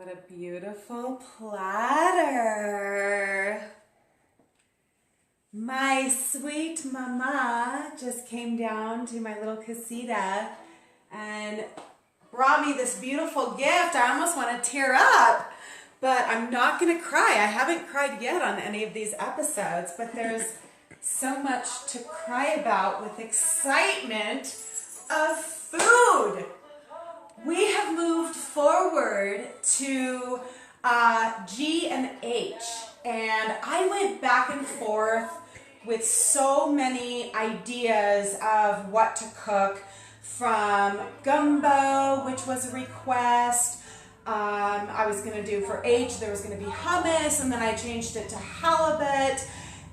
What a beautiful platter. My sweet mama just came down to my little casita and brought me this beautiful gift. I almost want to tear up, but I'm not going to cry. I haven't cried yet on any of these episodes, but there's so much to cry about with excitement of food. We have moved forward to G and H, and I went back and forth with so many ideas of what to cook, from gumbo, which was a request. I was going to do for H, there was going to be hummus, and then I changed it to halibut,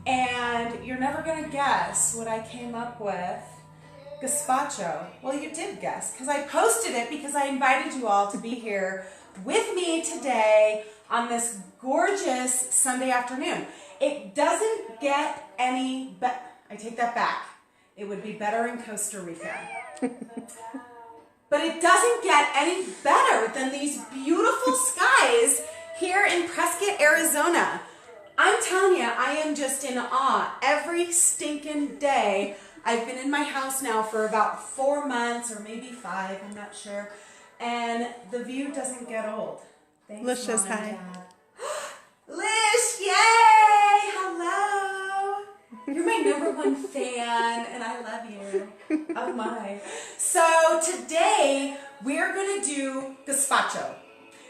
and you're never going to guess what I came up with. Gazpacho. Well, you did guess, because I posted it because I invited you all to be here with me today on this gorgeous Sunday afternoon. It doesn't get any better. I take that back. It would be better in Costa Rica. But it doesn't get any better than these beautiful skies here in Prescott, Arizona. I'm telling you, I am just in awe every stinking day. I've been in my house now for about 4 months, or maybe 5, I'm not sure. And the view doesn't get old. Thanks, Lish Mom is and hi. Dad. Lish, yay! Hello! You're my #1 fan, and I love you. Oh my. So today, we're going to do gazpacho.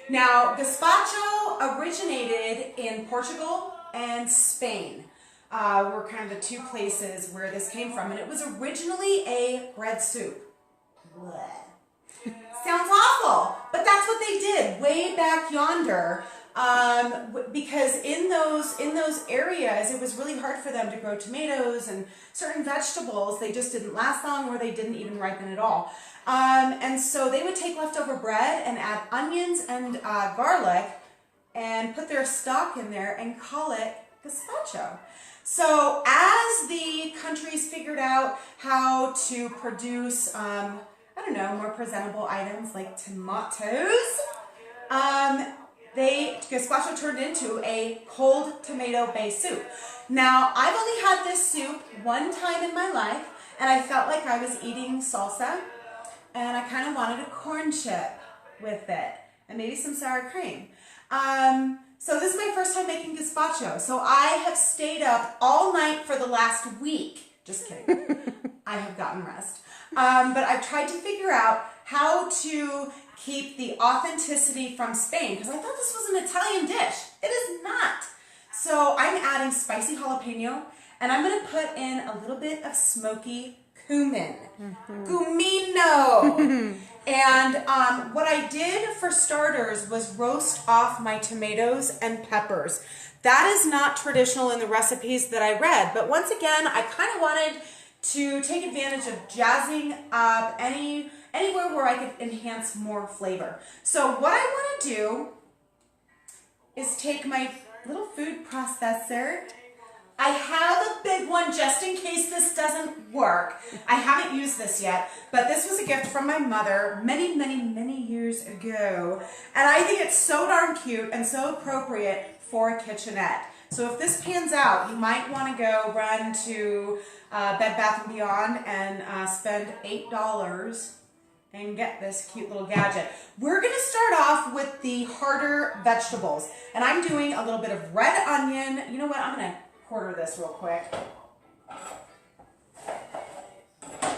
Now, gazpacho originated in Portugal and Spain. Were kind of the two places where this came from, and it was originally a bread soup. Blech. Sounds awful, but that's what they did way back yonder, because in those areas it was really hard for them to grow tomatoes and certain vegetables. They just didn't last long, or they didn't even ripen at all, and so they would take leftover bread and add onions and garlic and put their stock in there and call it gazpacho. So as the countries figured out how to produce, more presentable items like tomatoes, gazpacho turned into a cold tomato-based soup. Now, I've only had this soup one time in my life, and I felt like I was eating salsa, and I kind of wanted a corn chip with it, and maybe some sour cream. So this is my first time making gazpacho. So I have stayed up all night for the last week. Just kidding. I have gotten rest. But I've tried to figure out how to keep the authenticity from Spain, because I thought this was an Italian dish. It is not. So I'm adding spicy jalapeno, and I'm going to put in a little bit of smoky cumin. Cumino. And what I did for starters was roast off my tomatoes and peppers. That is not traditional in the recipes that I read, but once again, I kind of wanted to take advantage of jazzing up anywhere where I could enhance more flavor. So what I want to do is take my little food processor. I have a big one just in case this doesn't work. I haven't used this yet, but this was a gift from my mother many, many, many years ago. And I think it's so darn cute and so appropriate for a kitchenette. So if this pans out, you might want to go run to Bed Bath & Beyond and spend $8 and get this cute little gadget. We're going to start off with the harder vegetables. And I'm doing a little bit of red onion. You know what? I'm going to quarter this real quick.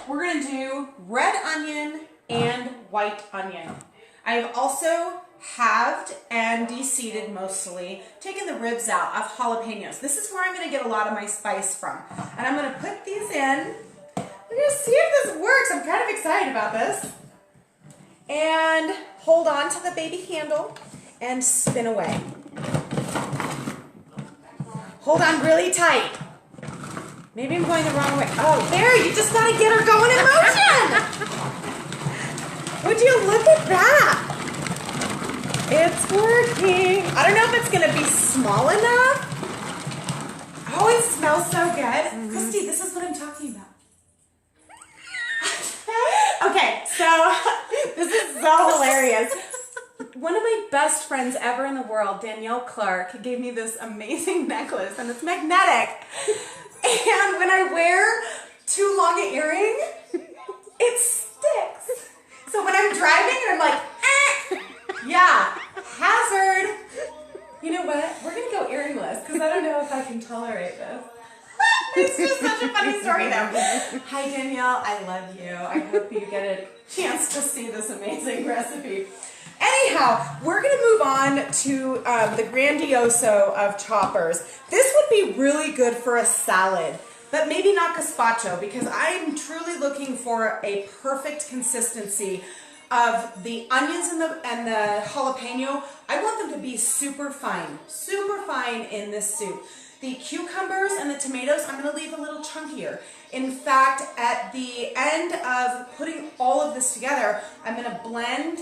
We're going to do red onion and white onion. I've also halved and de-seeded, mostly taken the ribs out of jalapenos. This is where I'm going to get a lot of my spice from. And I'm going to put these in. We're going to see if this works. I'm kind of excited about this. And hold on to the baby handle and spin away. Hold on really tight. Maybe I'm going the wrong way. Oh, there, you just got to get her going in motion. Would you look at that? It's working. I don't know if it's going to be small enough. Oh, it smells so good. Kristi, this is what I'm talking about. Okay, so this is so hilarious. one of my best friends ever in the world, Danielle Clark, gave me this amazing necklace, and it's magnetic. And when I wear too long an earring, it sticks. So when I'm driving and I'm like, yeah, hazard. You know what? We're going to go earringless because I don't know if I can tolerate this. It's just such a funny story though. Hi Danielle, I love you. I hope you get a chance to see this amazing recipe. Anyhow, we're going to move on to the grandioso of choppers. This would be really good for a salad, but maybe not gazpacho, because I'm truly looking for a perfect consistency of the onions and the jalapeno. I want them to be super fine in this soup. The cucumbers and the tomatoes, I'm going to leave a little chunkier. In fact, at the end of putting all of this together, I'm going to blend,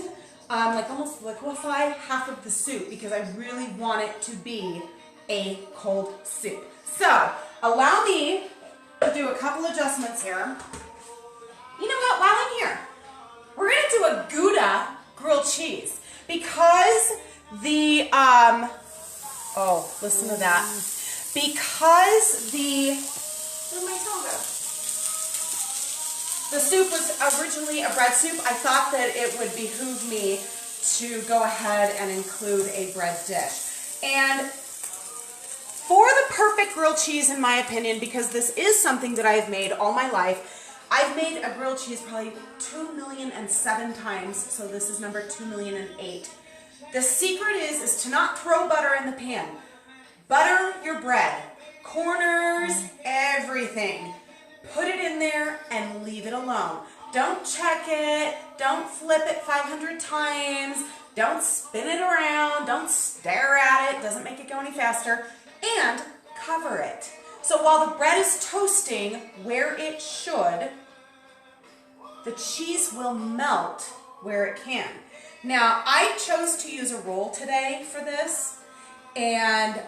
like almost liquefy half of the soup, because I really want it to be a cold soup. So, allow me to do a couple adjustments here. You know what, while I'm here, we're going to do a Gouda grilled cheese, because the, oh, listen to that. Because the soup was originally a bread soup, I thought that it would behoove me to go ahead and include a bread dish. And for the perfect grilled cheese, in my opinion, because this is something that I've made all my life, I've made a grilled cheese probably 2,000,007 times, so this is number 2,000,008. The secret is to not throw butter in the pan. Butter your bread, corners, everything. Put it in there and leave it alone. Don't check it, don't flip it 500 times, don't spin it around, don't stare at it, doesn't make it go any faster, and cover it. So while the bread is toasting where it should, the cheese will melt where it can. Now, I chose to use a roll today for this. And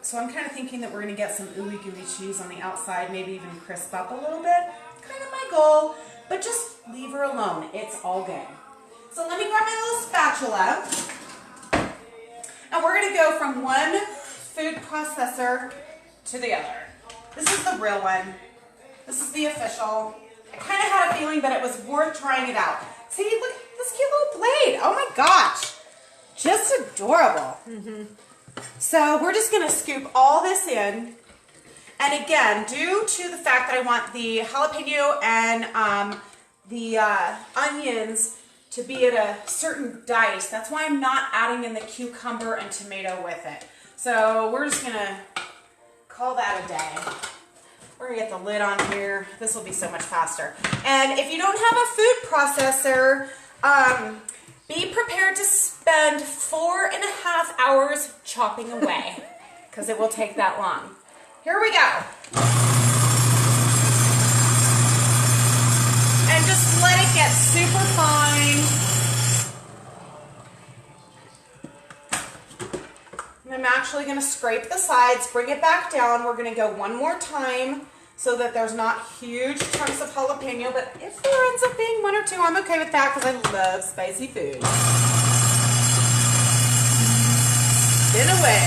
so I'm kind of thinking that we're going to get some ooey gooey cheese on the outside, maybe even crisp up a little bit. Kind of my goal, but just leave her alone. It's all good. So let me grab my little spatula. And we're going to go from one food processor to the other. This is the real one. This is the official. I kind of had a feeling that it was worth trying it out. See, look at this cute little blade. Oh my gosh. Just adorable. So we're just going to scoop all this in. And again, due to the fact that I want the jalapeno and the onions to be at a certain dice, that's why I'm not adding in the cucumber and tomato with it. So we're just going to call that a day. We're going to get the lid on here. This will be so much faster. And if you don't have a food processor, be prepared to spend 4.5 hours chopping away, because it will take that long. Here we go. And just let it get super fine. And I'm actually going to scrape the sides, bring it back down. We're going to go one more time so that there's not huge chunks of jalapeno, but if there ends up being one or two, I'm okay with that because I love spicy food. Spin away.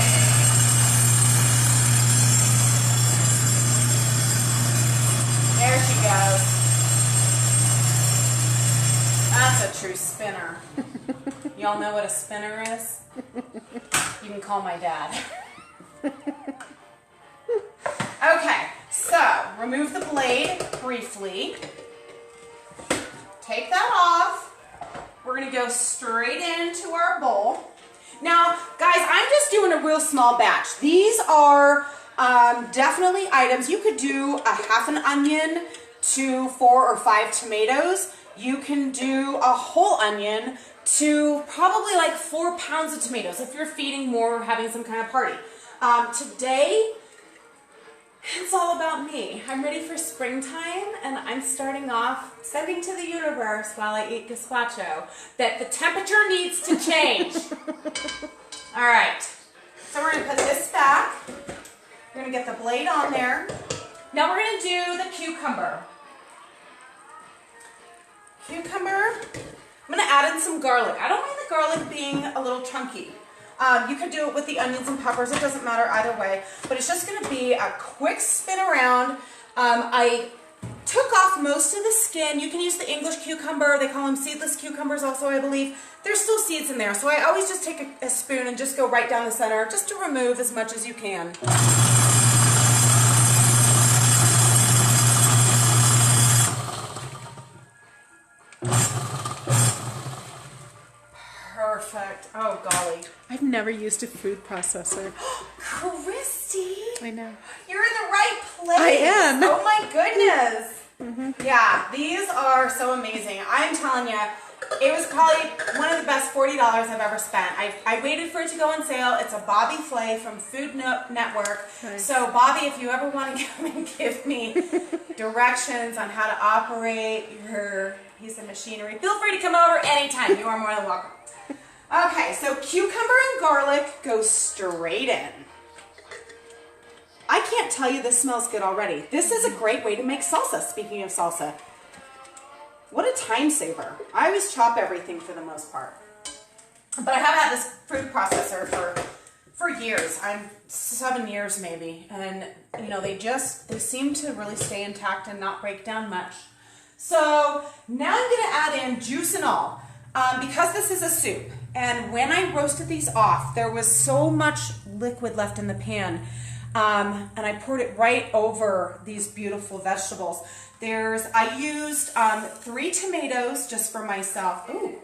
There she goes. That's a true spinner. Y'all know what a spinner is? You can call my dad. Okay, so remove the blade briefly. Take that off. We're going to go straight into our bowl. Now, guys, I'm just doing a real small batch. These are definitely items. You could do a half an onion to 4 or 5 tomatoes. You can do a whole onion to probably like 4 pounds of tomatoes if you're feeding more or having some kind of party. Today, it's all about me. I'm ready for springtime, and I'm starting off sending to the universe while I eat gazpacho that the temperature needs to change. All right, so we're going to put this back. We're going to get the blade on there. Now we're going to do the cucumber. I'm going to add in some garlic. I don't mind the garlic being a little chunky. You could do it with the onions and peppers. It doesn't matter either way. But it's just going to be a quick spin around. I took off most of the skin. You can use the English cucumber. They call them seedless cucumbers also, I believe. There's still seeds in there. So I always just take a spoon and just go right down the center just to remove as much as you can. Perfect. Oh, golly. I've never used a food processor. Kristi. I know. You're in the right place. I am. Oh, my goodness. Yeah, these are so amazing. I'm telling you, it was probably one of the best $40 I've ever spent. I waited for it to go on sale. It's a Bobby Flay from Food Network. Nice. So, Bobby, if you ever want to come and give me directions on how to operate your piece of machinery, feel free to come over anytime. You are more than welcome. Okay, so cucumber and garlic go straight in. I can't tell you this smells good already. This is a great way to make salsa, speaking of salsa. What a time saver. I always chop everything for the most part. But I have had this food processor for years. I'm 7 years maybe. And, you know, they seem to really stay intact and not break down much. So now I'm going to add in juice and all. Because this is a soup, and when I roasted these off, there was so much liquid left in the pan, and I poured it right over these beautiful vegetables. I used 3 tomatoes just for myself. Ooh,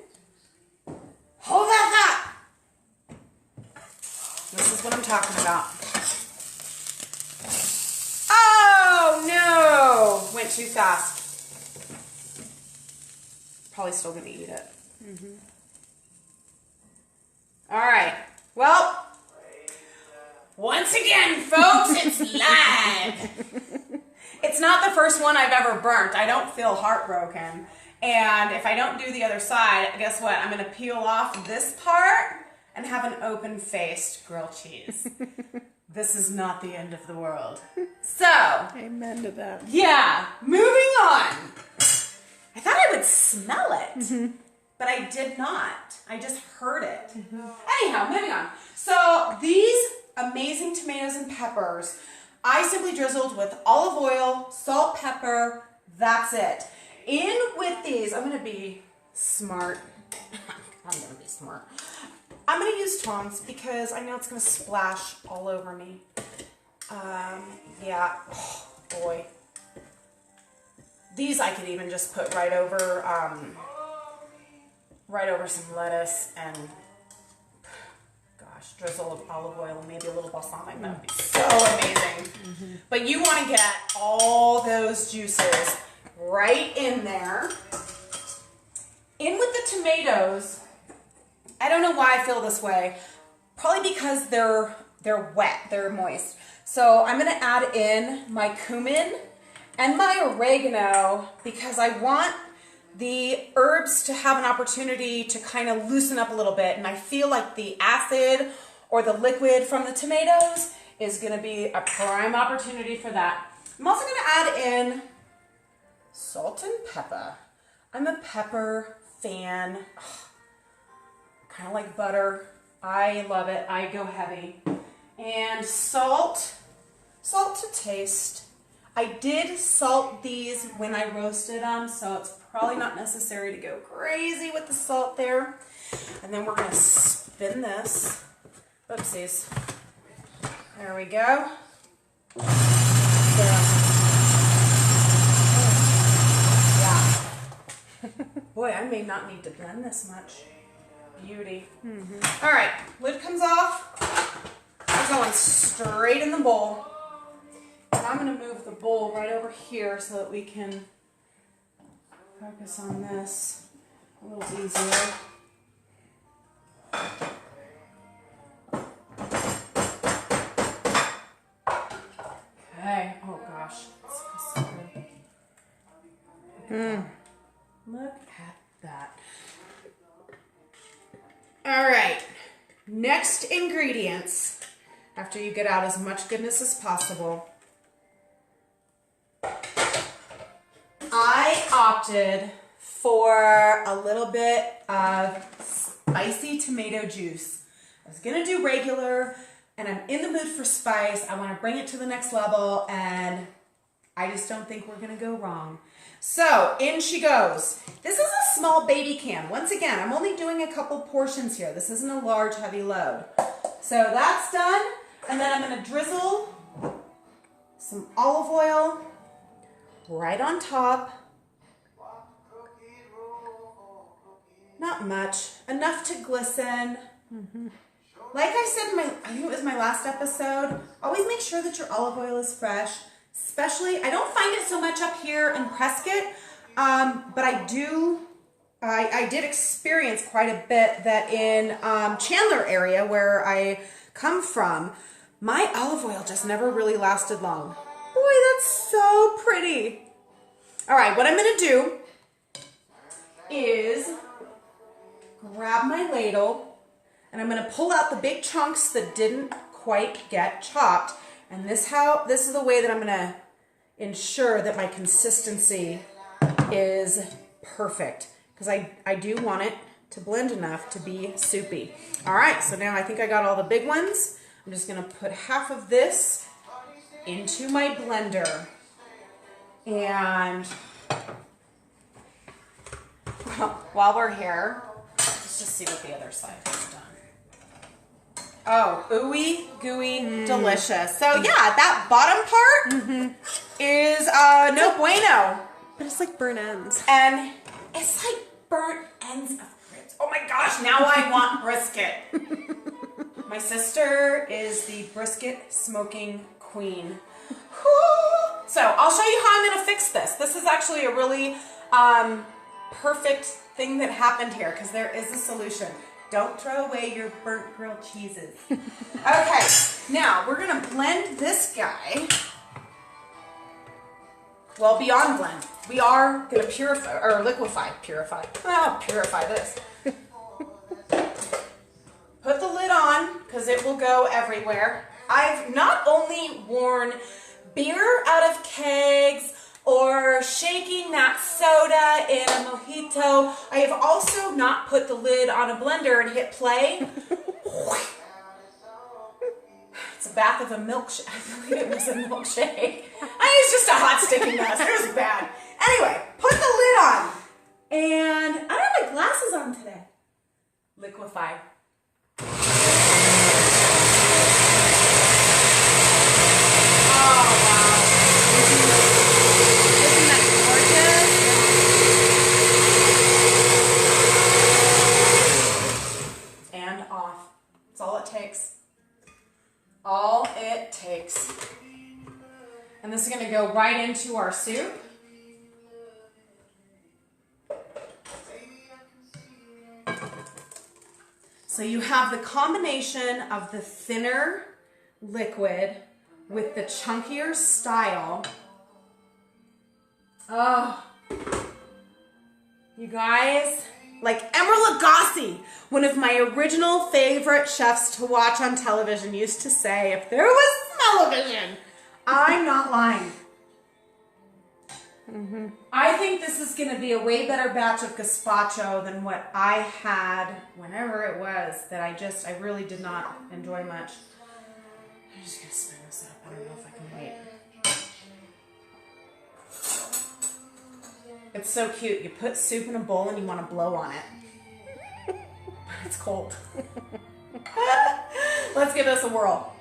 hold that thought. This is what I'm talking about. Oh no, went too fast. Probably still gonna eat it. All right. Well, once again, folks, it's live. It's not the first one I've ever burnt. I don't feel heartbroken. And if I don't do the other side, guess what? I'm going to peel off this part and have an open-faced grilled cheese. This is not the end of the world. So. Amen to that. Yeah. Moving on. I thought I would smell it. But I did not. I just heard it. Anyhow, moving on. So these amazing tomatoes and peppers, I simply drizzled with olive oil, salt, pepper. That's it. In with these, I'm going to be smart. I'm going to use tongs because I know it's going to splash all over me. Yeah. Oh, boy. These I could even just put right over some lettuce and, gosh, drizzle of olive oil and maybe a little balsamic. That would be so amazing. But you want to get all those juices right in there. In with the tomatoes. I don't know why I feel this way. Probably because they're wet, they're moist. So I'm going to add in my cumin and my oregano because I want the herbs to have an opportunity to kind of loosen up a little bit. And I feel like the acid or the liquid from the tomatoes is going to be a prime opportunity for that. I'm also going to add in salt and pepper. I'm a pepper fan. Kind of like butter. I love it. I go heavy. And salt to taste. I did salt these when I roasted them, so it's probably not necessary to go crazy with the salt there. And then we're going to spin this. Oopsies. There we go. Yeah. Boy, I may not need to blend this much. Beauty. All right, lid comes off. We're going straight in the bowl. And I'm going to move the bowl right over here so that we can focus on this a little easier. Okay. Oh gosh. This smells so good. Look at that. All right. Next ingredients, after you get out as much goodness as possible. I opted for a little bit of spicy tomato juice. I was gonna do regular, and I'm in the mood for spice. I wanna bring it to the next level, and I just don't think we're gonna go wrong. So in she goes. This is a small baby can. Once again, I'm only doing a couple portions here. This isn't a large, heavy load. So that's done, and then I'm gonna drizzle some olive oil right on top. Not much, enough to glisten. Like I said I think it was my last episode, always make sure that your olive oil is fresh. Especially, I don't find it so much up here in Prescott, but I did experience quite a bit that in Chandler area where I come from, my olive oil just never really lasted long. Boy, that's so pretty. All right, what I'm gonna do is grab my ladle and I'm gonna pull out the big chunks that didn't quite get chopped. And this is the way that I'm gonna ensure that my consistency is perfect, because I do want it to blend enough to be soupy. All right, so now I think I got all the big ones. I'm just gonna put half of this into my blender. And while we're here, let's just see what the other side has done. Oh, ooey gooey, delicious. So yeah, that bottom part is no bueno. But it's like burnt ends. And it's like burnt ends of ribs. Oh my gosh, now I want brisket. My sister is the brisket smoking queen. Whew. So I'll show you how I'm gonna fix this. This is actually a really perfect thing that happened here, because there is a solution. Don't throw away your burnt grilled cheeses. Okay, now we're gonna blend this guy. Well, beyond blend. We are gonna purify this. Put the lid on, because it will go everywhere. I've not only worn beer out of kegs or shaking that soda in a mojito, I have also not put the lid on a blender and hit play. It's a bath of a milkshake. I believe it was a milkshake. It's just a hot sticky mess. It was bad. Anyway, put the lid on. And I don't have my glasses on today. Liquefy. Oh, wow. Isn't that gorgeous? And off. That's all it takes. All it takes. And this is going to go right into our soup. So you have the combination of the thinner liquid with the chunkier style. Oh, you guys, like Emeril Lagasse, one of my original favorite chefs to watch on television, used to say, if there was smell-o-vision, I'm not lying. I think this is going to be a way better batch of gazpacho than what I had whenever it was that I really did not enjoy much. I'm just going to spin this up. I don't know if I can wait. It's so cute. You put soup in a bowl and you want to blow on it. It's cold. Let's give this a whirl.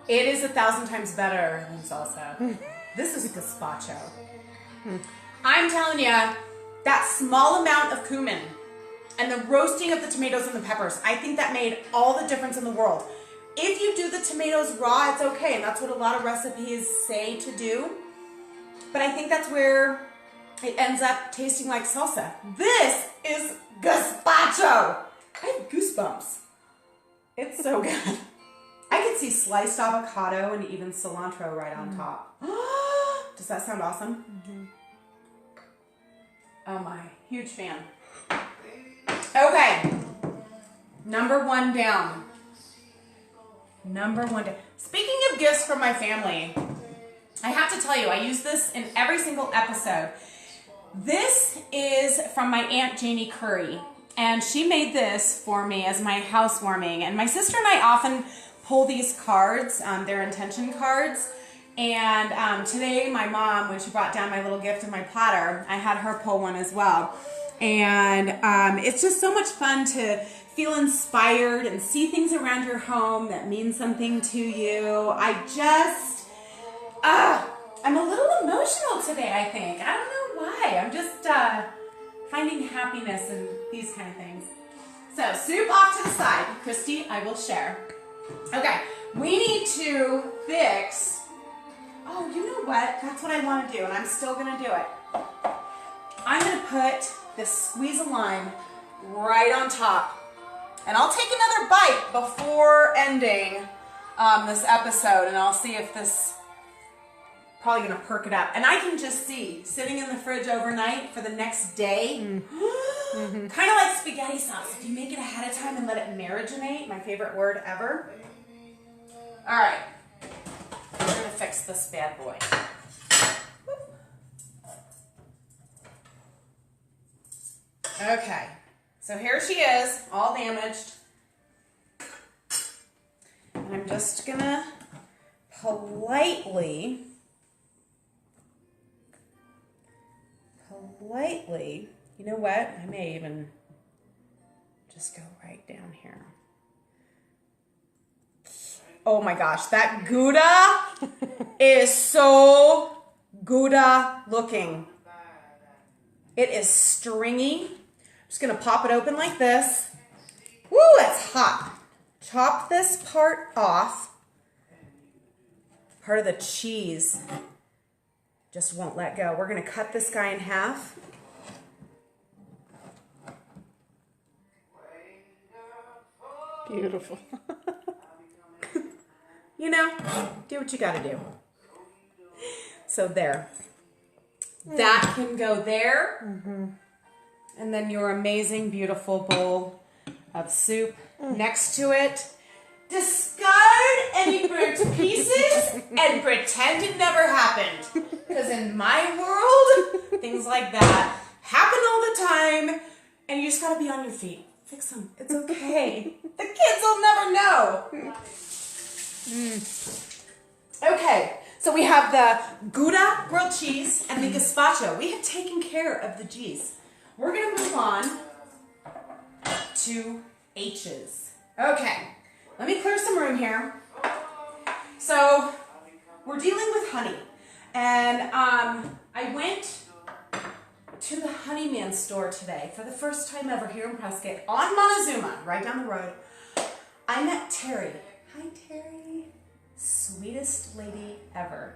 It is 1,000 times better than salsa. This is a gazpacho. I'm telling you, that small amount of cumin and the roasting of the tomatoes and the peppers, I think that made all the difference in the world. If you do the tomatoes raw, it's okay, and that's what a lot of recipes say to do. But I think that's where it ends up tasting like salsa. This is gazpacho. I have goosebumps. It's so good. I could see sliced avocado and even cilantro right on top. Does that sound awesome? Oh my, huge fan. Okay, number one down. Number one down. Speaking of gifts from my family, I have to tell you, I use this in every single episode. This is from my Aunt Kristi Currey, and she made this for me as my housewarming. And my sister and I often pull these cards, they're intention cards. And today my mom, when she brought down my little gift in my platter, I had her pull one as well. And it's just so much fun to feel inspired and see things around your home that mean something to you. I'm a little emotional today, I think. I don't know why. I'm just finding happiness in these kind of things. So, soup off to the side. Kristi, I will share. Okay, we need to fix... Oh, you know what? That's what I want to do, and I'm still going to do it. I'm going to put this squeeze of lime right on top. And I'll take another bite before ending this episode, and I'll see if this probably going to perk it up. And I can just see, sitting in the fridge overnight for the next day, kind of like spaghetti sauce. If you make it ahead of time and let it marinate, my favorite word ever. All right. We're going to fix this bad boy. Okay, so here she is, all damaged. And I'm just going to politely, you know what? I may even just go right down here. Oh my gosh, that Gouda is so Gouda looking. It is stringy. I'm just gonna pop it open like this. Woo, it's hot. Chop this part off. Part of the cheese just won't let go. We're gonna cut this guy in half. Beautiful. You know, do what you gotta do. So there. That can go there. And then your amazing, beautiful bowl of soup next to it. Discard any burnt pieces and pretend it never happened. Because in my world, things like that happen all the time. And you just gotta be on your feet. Fix them. It's okay. The kids will never know. Okay, so we have the Gouda grilled cheese and the Gazpacho. We have taken care of the G's. We're going to move on to H's. Okay, let me clear some room here. So we're dealing with honey. And I went to the Honeyman store today for the first time ever here in Prescott on Montezuma, right down the road. I met Terry. Hi, Terry. Sweetest lady ever.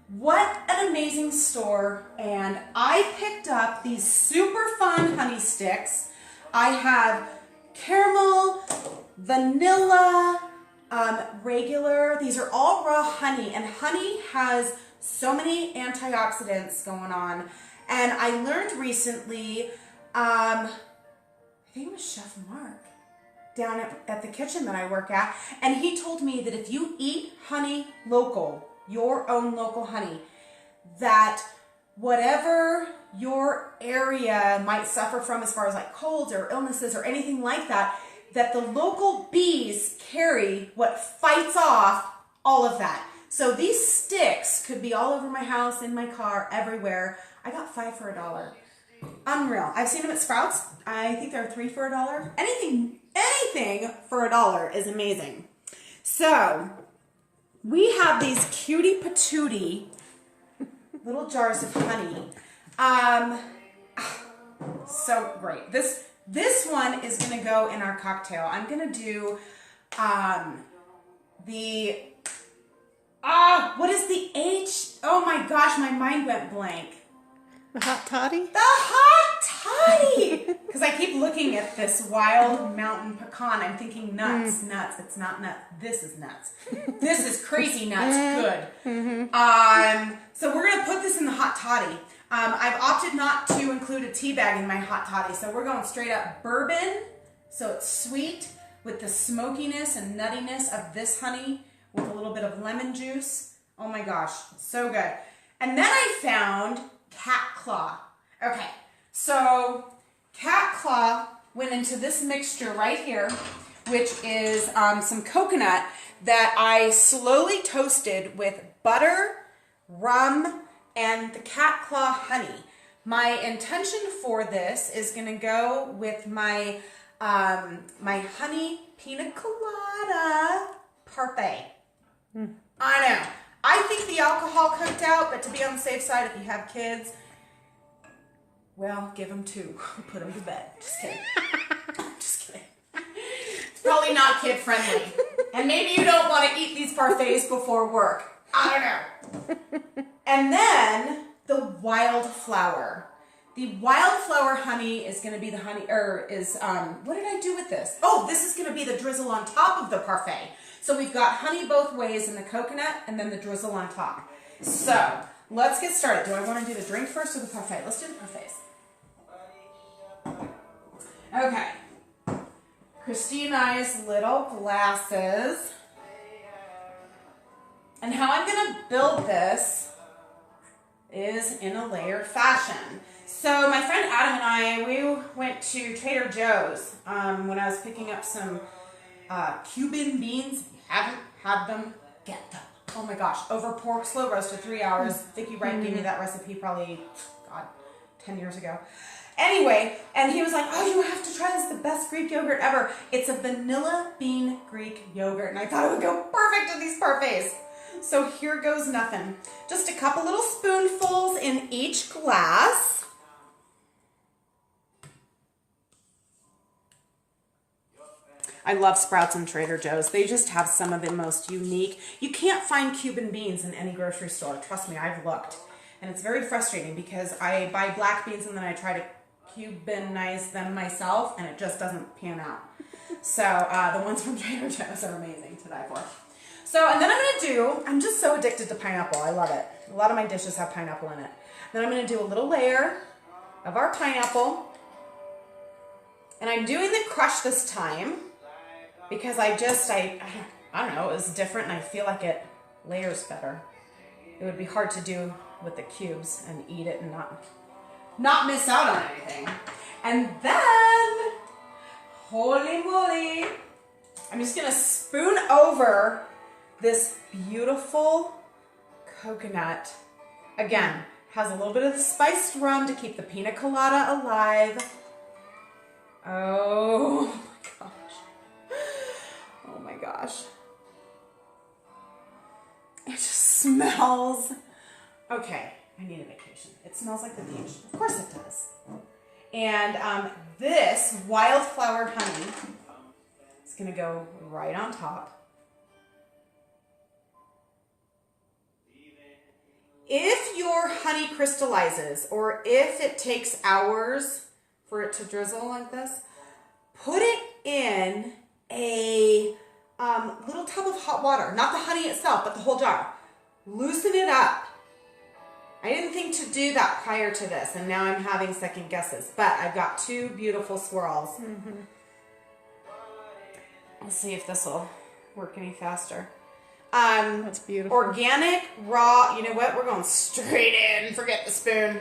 What an amazing store. And I picked up these super fun honey sticks. I have caramel, vanilla, regular. These are all raw honey. And honey has so many antioxidants going on. And I learned recently, I think it was Chef Mark, down at the kitchen that I work at, and he told me that if you eat honey local, your own local honey, that whatever your area might suffer from as far as like colds or illnesses or anything like that, that the local bees carry what fights off all of that. So these sticks could be all over my house, in my car, everywhere. I got 5 for $1. Unreal. I've seen them at Sprouts. I think they're 3 for $1. Anything for $1 is amazing. So we have these cutie patootie little jars of honey. So great. This one is gonna go in our cocktail. I'm gonna do what is the H? Oh my gosh, my mind went blank. The hot toddy? The hot toddy! Because I keep looking at this wild mountain pecan. I'm thinking nuts. It's not nuts. This is nuts. This is crazy nuts. Good. So we're going to put this in the hot toddy. I've opted not to include a tea bag in my hot toddy. So we're going straight up bourbon. So it's sweet with the smokiness and nuttiness of this honey with a little bit of lemon juice. Oh my gosh, so good. And then I found cat claw. Okay, so cat claw went into this mixture right here, which is some coconut that I slowly toasted with butter, rum, and the cat claw honey. My intention for this is going to go with my my honey pina colada parfait. I know. I think the alcohol cooked out, but to be on the safe side, if you have kids, well, give them two. Put them to bed. Just kidding. Just kidding. It's probably not kid friendly. And maybe you don't want to eat these parfaits before work. I don't know. And then the wildflower. The wildflower honey is going to be the honey, what did I do with this? Oh, this is going to be the drizzle on top of the parfait. So we've got honey both ways in the coconut and then the drizzle on top. So let's get started. Do I want to do the drink first or the parfait? Let's do the parfaits. Okay. Kristi and I's little glasses. And how I'm going to build this is in a layered fashion. So my friend Adam and I, we went to Trader Joe's when I was picking up some Cuban beans. If you haven't had them, get them. Oh my gosh, over pork, slow roasted, 3 hours. Vicki Wright gave me that recipe probably, God, 10 years ago. Anyway, and he was like, oh, you have to try this, the best Greek yogurt ever. It's a vanilla bean Greek yogurt, and I thought it would go perfect in these parfaits. So here goes nothing. Just a couple little spoonfuls in each glass. I love Sprouts and Trader Joe's. They just have some of the most unique. You can't find Cuban beans in any grocery store. Trust me, I've looked. And it's very frustrating because I buy black beans and then I try to Cubanize them myself and it just doesn't pan out. So the ones from Trader Joe's are amazing to die for. So, and then I'm just so addicted to pineapple. I love it. A lot of my dishes have pineapple in it. Then I'm going to do a little layer of our pineapple. And I'm doing the crush this time because I don't know, it was different and I feel like it layers better. It would be hard to do with the cubes and eat it and not miss out on anything. And then, holy moly, I'm just going to spoon over this beautiful coconut. Again, has a little bit of the spiced rum to keep the pina colada alive. Oh my gosh. Oh my gosh. It just smells. Okay, I need a vacation. It smells like the beach. Of course it does. And this wildflower honey is going to go right on top. If your honey crystallizes or if it takes hours for it to drizzle like this, put it in a little tub of hot water. Not the honey itself, but the whole jar. Loosen it up. I didn't think to do that prior to this, and now I'm having second guesses. But I've got two beautiful swirls. Let's see if this will work any faster. That's beautiful. Organic, raw, you know what? We're going straight in. Forget the spoon.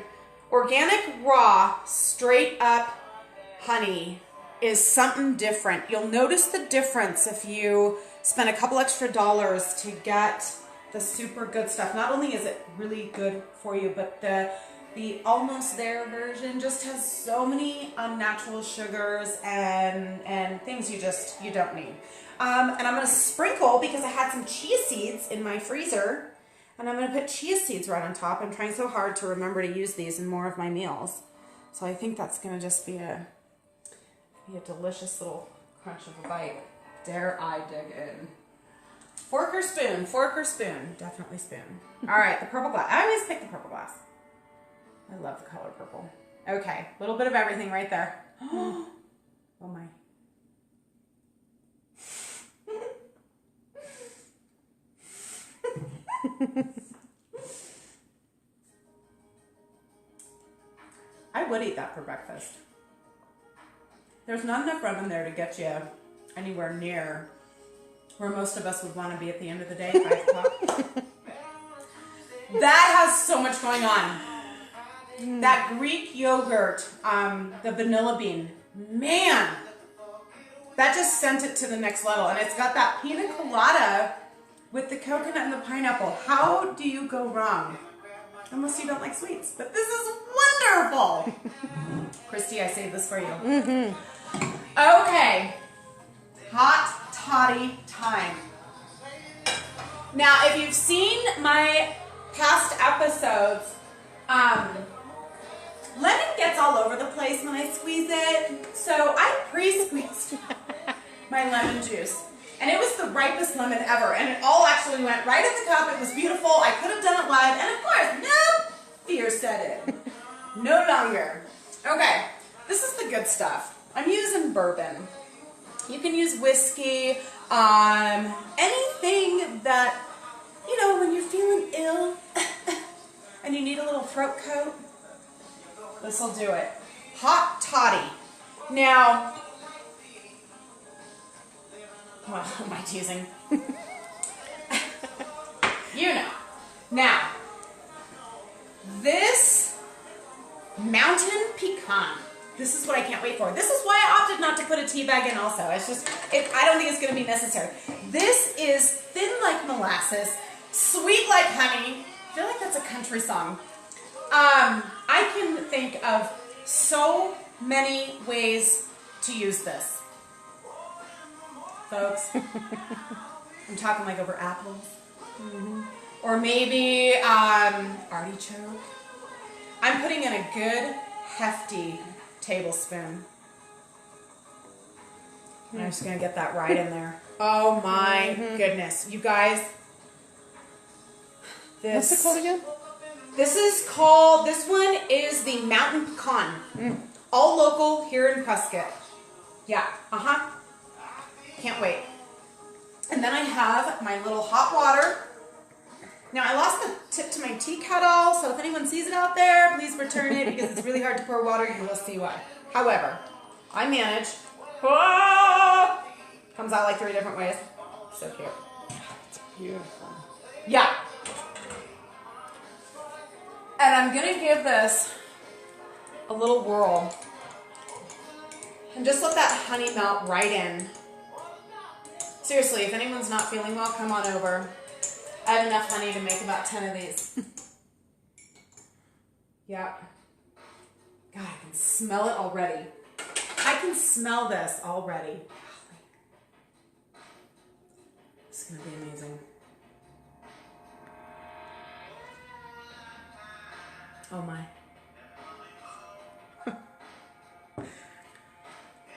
Organic, raw, straight up honey is something different. You'll notice the difference if you spend a couple extra dollars to get the super good stuff. Not only is it really good for you, but the almost there version just has so many unnatural sugars and things you don't need. And I'm going to sprinkle, because I had some chia seeds in my freezer, and I'm going to put chia seeds right on top. I'm trying so hard to remember to use these in more of my meals. So I think that's going to just be a delicious little crunch of a bite. Dare I dig in? Fork or spoon? Fork or spoon? Definitely spoon. All right, the purple glass. I always pick the purple glass. I love the color purple. Okay, a little bit of everything right there. Oh my. I would eat that for breakfast. There's not enough rum in there to get you anywhere near where most of us would want to be at the end of the day, 5 o'clock. That has so much going on. That Greek yogurt, the vanilla bean, man, that just sent it to the next level. And it's got that pina colada with the coconut and the pineapple. How do you go wrong? Unless you don't like sweets. But this is wonderful. Kristi, I saved this for you. Okay. Hot toddy time. Now, if you've seen my past episodes, lemon gets all over the place when I squeeze it. So I pre-squeezed my lemon juice. And it was the ripest lemon ever. And it all actually went right in the cup. It was beautiful. I could have done it live. And of course, nope, fear set in. No longer. Okay, this is the good stuff. I'm using bourbon. You can use whiskey, anything that, you know, when you're feeling ill and you need a little throat coat, this will do it. Hot toddy. Now, well, am I teasing? You know. Now, this mountain pecan. This is what I can't wait for. This is why I opted not to put a tea bag in also. It's just, I don't think it's going to be necessary. This is thin like molasses, sweet like honey. I feel like that's a country song. I can think of so many ways to use this. Folks, I'm talking like over apples. Or maybe artichoke. I'm putting in a good, hefty tablespoon. I'm just going to get that right in there. Oh my goodness. You guys, What's it called again? this one is the mountain pecan. All local here in Prescott. Yeah, can't wait. And then I have my little hot water. Now, I lost the tip to my tea kettle, so if anyone sees it out there, please return it because it's really hard to pour water. You will see why. However, I manage. Oh! Comes out like 3 different ways. So cute. It's beautiful. Yeah. And I'm going to give this a little whirl. And just let that honey melt right in. Seriously, if anyone's not feeling well, come on over. I have enough honey to make about 10 of these. Yeah. God, I can smell it already. I can smell this already. It's going to be amazing. Oh my.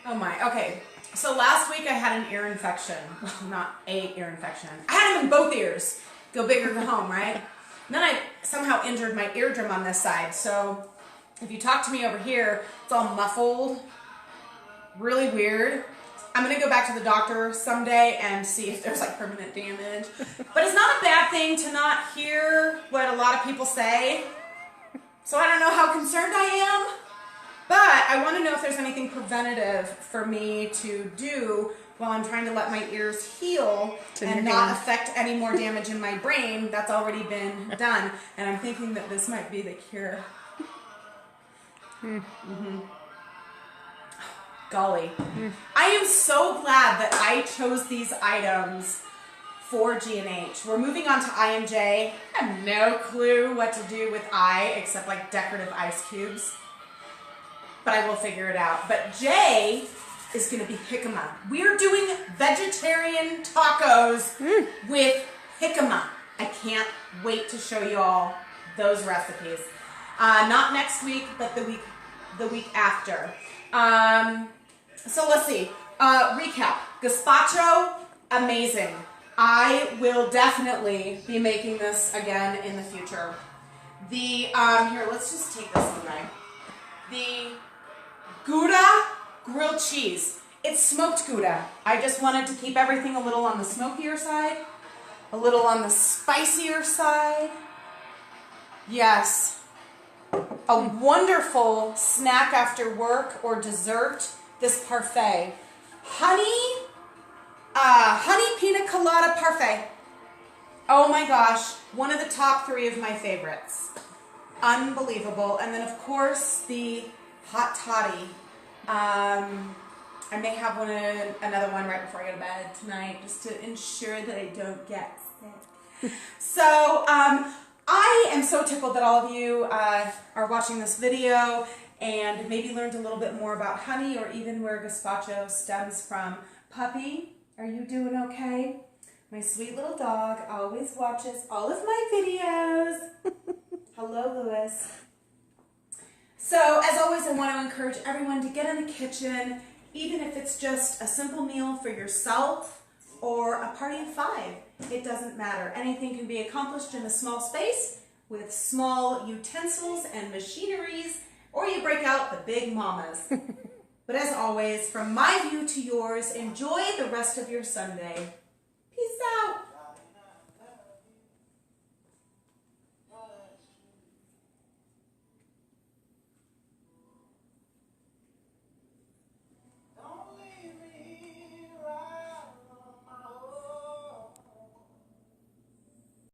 Oh my. Okay. So last week I had an ear infection. Well, not a ear infection. I had them in both ears. Go big or go home, right? And then I somehow injured my eardrum on this side. So if you talk to me over here, it's all muffled. Really weird. I'm going to go back to the doctor someday and see if there's like permanent damage. But it's not a bad thing to not hear what a lot of people say. So I don't know how concerned I am. But I want to know if there's anything preventative for me to do while I'm trying to let my ears heal and not affect any more damage in my brain that's already been done. And I'm thinking that this might be the cure. Golly. I am so glad that I chose these items for G&H. We're moving on to I and J. I have no clue what to do with I except like decorative ice cubes. But I will figure it out. But J is going to be jicama. We're doing vegetarian tacos with jicama. I can't wait to show you all those recipes. Not next week, but the week after. So let's see. Recap. Gazpacho, amazing. I will definitely be making this again in the future. Here, let's just take this away. The Gouda grilled cheese. It's smoked Gouda. I just wanted to keep everything a little on the smokier side, a little on the spicier side. Yes. A wonderful snack after work or dessert, this parfait. Honey pina colada parfait. Oh my gosh, one of the top 3 of my favorites. unbelievable. And then of course the hot toddy. I may have another one right before I go to bed tonight, just to ensure that I don't get sick. So I am so tickled that all of you are watching this video and maybe learned a little bit more about honey, or even where gazpacho stems from. Puppy, are you doing okay? My sweet little dog always watches all of my videos. Hello, Lewis. So, as always, I want to encourage everyone to get in the kitchen, even if it's just a simple meal for yourself or a party of 5. It doesn't matter. Anything can be accomplished in a small space with small utensils and machineries, or you break out the big mamas. But as always, from my view to yours, enjoy the rest of your Sunday.